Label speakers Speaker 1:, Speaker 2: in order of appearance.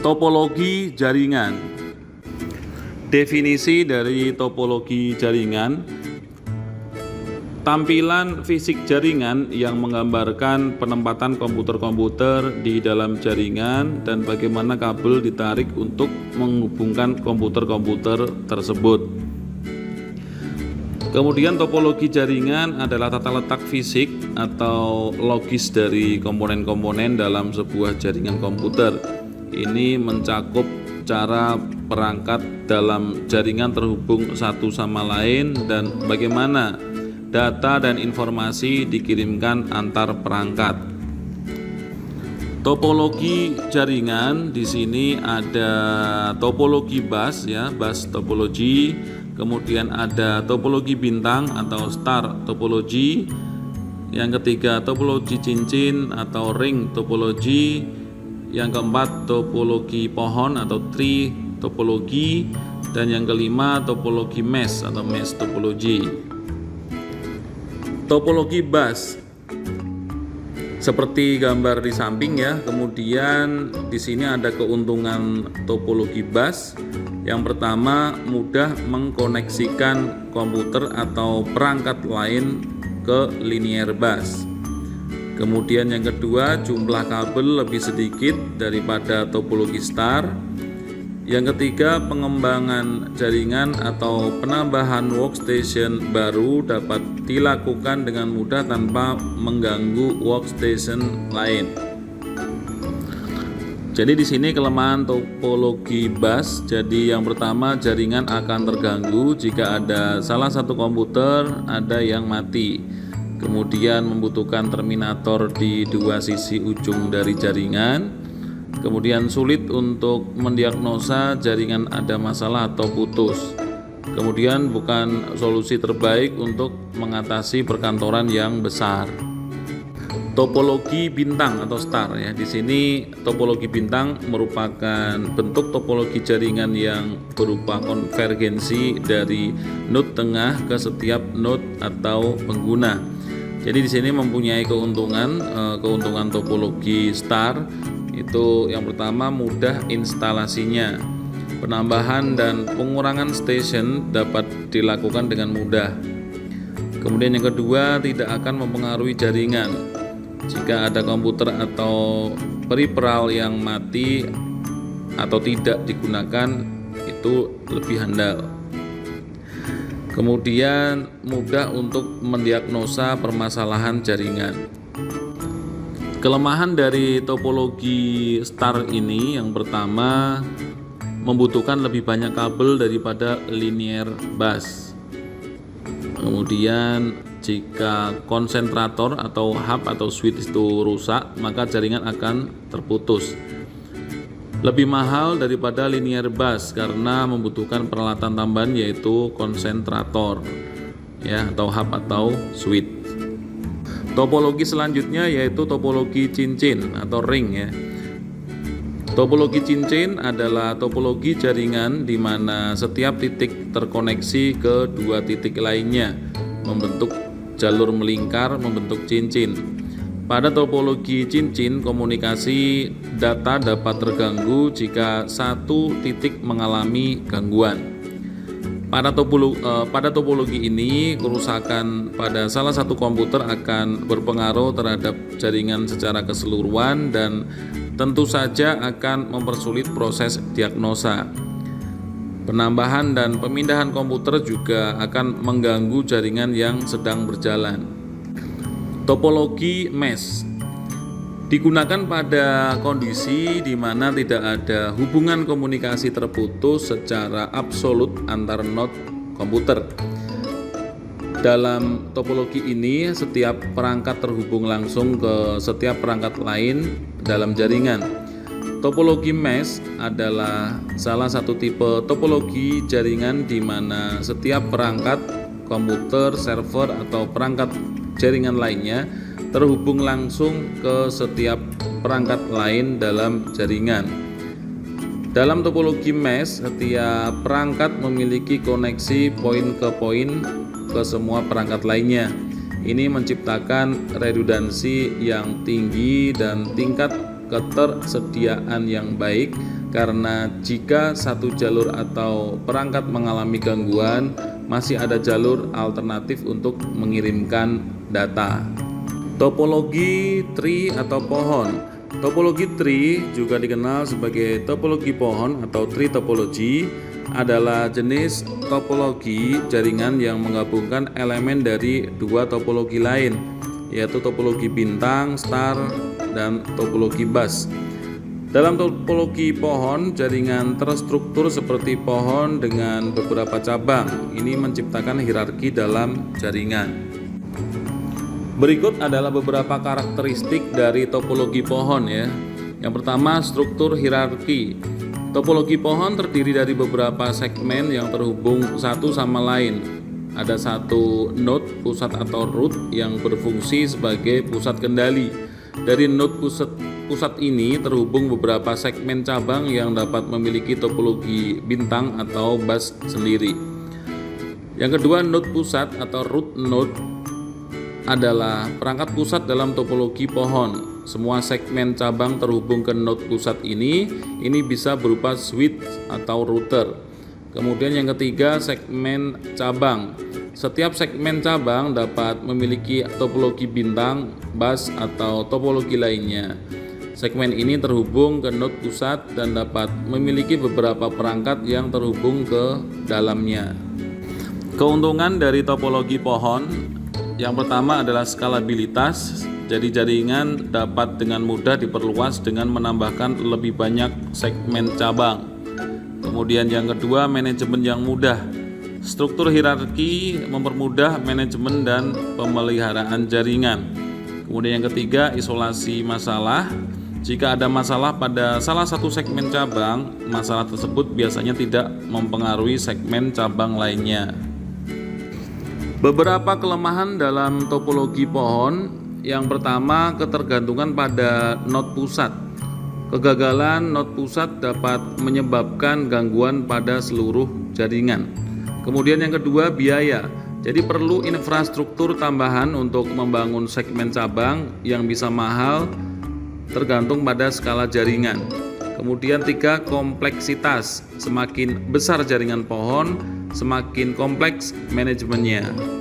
Speaker 1: Topologi jaringan. Definisi dari topologi jaringan: tampilan fisik jaringan yang menggambarkan penempatan komputer-komputer di dalam jaringan dan bagaimana kabel ditarik untuk menghubungkan komputer-komputer tersebut. Kemudian topologi jaringan adalah tata letak fisik atau logis dari komponen-komponen dalam sebuah jaringan komputer. Ini mencakup cara perangkat dalam jaringan terhubung satu sama lain dan bagaimana data dan informasi dikirimkan antar perangkat. Topologi jaringan di sini ada topologi bus ya, bus topologi, kemudian ada topologi bintang atau star topologi, yang ketiga topologi cincin atau ring topologi, yang keempat topologi pohon atau tree topologi, dan yang kelima topologi mesh atau mesh topologi. Topologi bus seperti gambar di samping ya. Kemudian di sini ada keuntungan topologi bus. Yang pertama, mudah mengkoneksikan komputer atau perangkat lain ke linear bus. Kemudian yang kedua, jumlah kabel lebih sedikit daripada topologi star. Yang ketiga, pengembangan jaringan atau penambahan workstation baru dapat dilakukan dengan mudah tanpa mengganggu workstation lain. Jadi di sini kelemahan topologi bus. Jadi yang pertama, jaringan akan terganggu jika ada salah satu komputer ada yang mati. Kemudian membutuhkan terminator di dua sisi ujung dari jaringan. Kemudian sulit untuk mendiagnosa jaringan ada masalah atau putus. Kemudian bukan solusi terbaik untuk mengatasi perkantoran yang besar. Topologi bintang atau star ya. Di sini topologi bintang merupakan bentuk topologi jaringan yang berupa konvergensi dari node tengah ke setiap node atau pengguna. Jadi di sini mempunyai keuntungan topologi star. Itu yang pertama, mudah instalasinya. Penambahan dan pengurangan station dapat dilakukan dengan mudah. Kemudian yang kedua, tidak akan mempengaruhi jaringan. Jika ada komputer atau peripheral yang mati atau tidak digunakan, itu lebih handal. Kemudian mudah untuk mendiagnosa permasalahan jaringan. Kelemahan dari topologi star ini, yang pertama, membutuhkan lebih banyak kabel daripada linear bus. Kemudian jika konsentrator atau hub atau switch itu rusak, maka jaringan akan terputus. Lebih mahal daripada linear bus karena membutuhkan peralatan tambahan yaitu konsentrator ya, atau hub atau switch. Topologi selanjutnya yaitu topologi cincin atau ring ya. Topologi cincin adalah topologi jaringan di mana setiap titik terkoneksi ke dua titik lainnya, membentuk jalur melingkar, membentuk cincin. Pada topologi cincin, komunikasi data dapat terganggu jika satu titik mengalami gangguan. Pada topologi ini, kerusakan pada salah satu komputer akan berpengaruh terhadap jaringan secara keseluruhan dan tentu saja akan mempersulit proses diagnosa. Penambahan dan pemindahan komputer juga akan mengganggu jaringan yang sedang berjalan. Topologi mesh digunakan pada kondisi di mana tidak ada hubungan komunikasi terputus secara absolut antar node komputer. Dalam topologi ini, setiap perangkat terhubung langsung ke setiap perangkat lain dalam jaringan. Topologi mesh adalah salah satu tipe topologi jaringan di mana setiap perangkat komputer, server, atau perangkat jaringan lainnya terhubung langsung ke setiap perangkat lain dalam jaringan. Dalam topologi mesh, setiap perangkat memiliki koneksi poin ke poin ke semua perangkat lainnya. Ini menciptakan redundansi yang tinggi dan tingkat ketersediaan yang baik karena jika satu jalur atau perangkat mengalami gangguan, masih ada jalur alternatif untuk mengirimkan data. Topologi tree atau pohon. Topologi tree juga dikenal sebagai topologi pohon atau tree topology, adalah jenis topologi jaringan yang menggabungkan elemen dari dua topologi lain, yaitu topologi bintang, star, dan topologi bus. Dalam topologi pohon, jaringan terstruktur seperti pohon dengan beberapa cabang. Ini menciptakan hierarki dalam jaringan. Berikut adalah beberapa karakteristik dari topologi pohon ya. Yang pertama, struktur hierarki. Topologi pohon terdiri dari beberapa segmen yang terhubung satu sama lain. Ada satu node pusat atau root yang berfungsi sebagai pusat kendali. Dari node pusat ini terhubung beberapa segmen cabang yang dapat memiliki topologi bintang atau bus sendiri. Yang kedua, node pusat atau root node adalah perangkat pusat dalam topologi pohon. Semua segmen cabang terhubung ke node pusat ini bisa berupa switch atau router. Kemudian yang ketiga, segmen cabang. Setiap segmen cabang dapat memiliki topologi bintang, bus, atau topologi lainnya. Segmen ini terhubung ke node pusat dan dapat memiliki beberapa perangkat yang terhubung ke dalamnya. Keuntungan dari topologi pohon, yang pertama adalah skalabilitas. Jadi jaringan dapat dengan mudah diperluas dengan menambahkan lebih banyak segmen cabang. Kemudian yang kedua, manajemen yang mudah. Struktur hierarki mempermudah manajemen dan pemeliharaan jaringan. Kemudian yang ketiga, isolasi masalah. Jika ada masalah pada salah satu segmen cabang, masalah tersebut biasanya tidak mempengaruhi segmen cabang lainnya. Beberapa kelemahan dalam topologi pohon. Yang pertama, ketergantungan pada node pusat. Kegagalan node pusat dapat menyebabkan gangguan pada seluruh jaringan. Kemudian yang kedua, biaya. Jadi perlu infrastruktur tambahan untuk membangun segmen cabang yang bisa mahal tergantung pada skala jaringan. Kemudian tiga, kompleksitas. Semakin besar jaringan pohon, semakin kompleks manajemennya.